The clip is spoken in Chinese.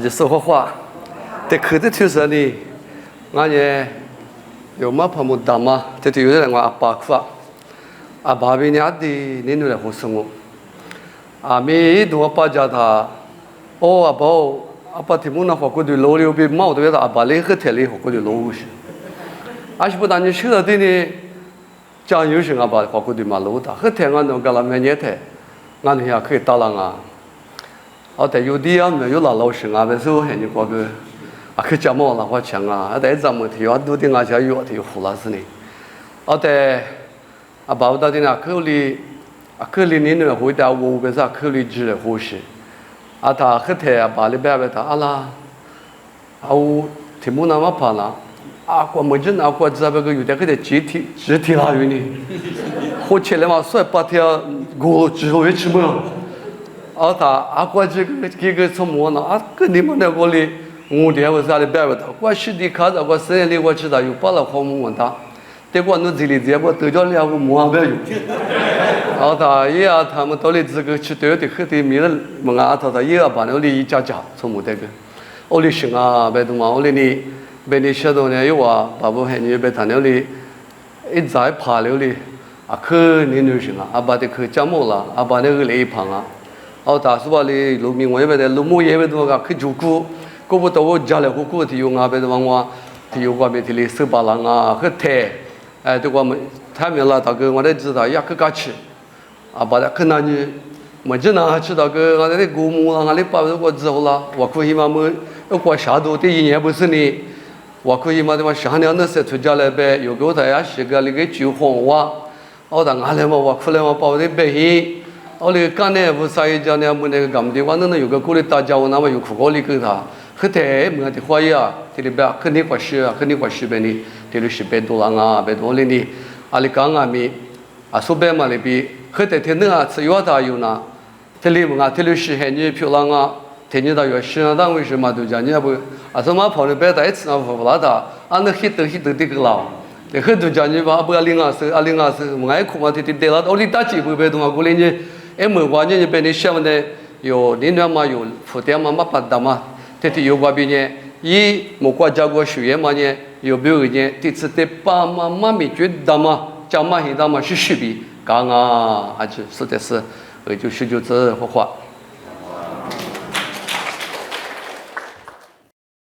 就说话，在口头头上呢，俺也有嘛朋友打嘛，这就有人话阿爸哭啊，阿爸比你阿弟你努来好生活，阿妹同阿爸家他，阿爸提木那话过对老了比毛对他阿爸来和台里话过对老些，阿是不但你吃了的呢，酱油是阿爸话过对嘛老大，和台俺弄个了每年台，俺也可以打了啊。但有的啊，没有老生啊，但是我看你过个，去家猫那花钱啊，但咱们提都的家有提胡拉是呢，但把我到的那口里你那回答我个啥口里只的呼吸，他和他把里边他阿拉，我题目那么怕了，过没准过这个有点个的集体拉有呢，我起来嘛，所以把条我之后一吃么？过这个什么呢？跟你们那个里，我的我啥的别的，我实地看到我生里我知道有把了好么问他，但我那这里这我得着两个毛病有，他们到底这个去对的很多米了，问他也要把那里一家从没得个，我里行啊，别的嘛，我里你，别的晓得呢有啊，爸爸喊你别他那里，一再爬那里，去你那行啊，把的去家木了，把那个里一旁啊。他说的农民我也得，农牧业也多个去住户，过不到我家里户口提有别的往提有个别提里手把郎啊，去抬，对我们他们了，大哥我得知道也去干吃，把它去那里，没知道吃到个我那古木俺里把我之后了，我可以嘛么，我下头的一年不是呢，我可以嘛的嘛下年那时出家来呗，有个他也是个那个酒黄话，俺来嘛我出来嘛把我的白银。里干呢不啥一家呢？没那个干的，我那有个过来大家我那么有苦高里给他，后台没得花呀，这里边肯定花是呗呢，这里1000多啊，100多里呢，里刚啊咪说白嘛里边，后台天那吃药他有呢，这里问这里是很女漂亮啊，天女到有身上为什么都讲你不什么跑的白带吃那不拉他，那黑头这个老。这很多讲你吧，不领啊是，我爱哭嘛，这了，我里打几不白动啊，过来呢。没关键，别人想的有力量嘛，有负担嘛，把的嘛。这有关别人，没国家过学业嘛呢，有没有人？这次的爸妈没觉得嘛，家嘛现在嘛是水平，刚实在是，就这话。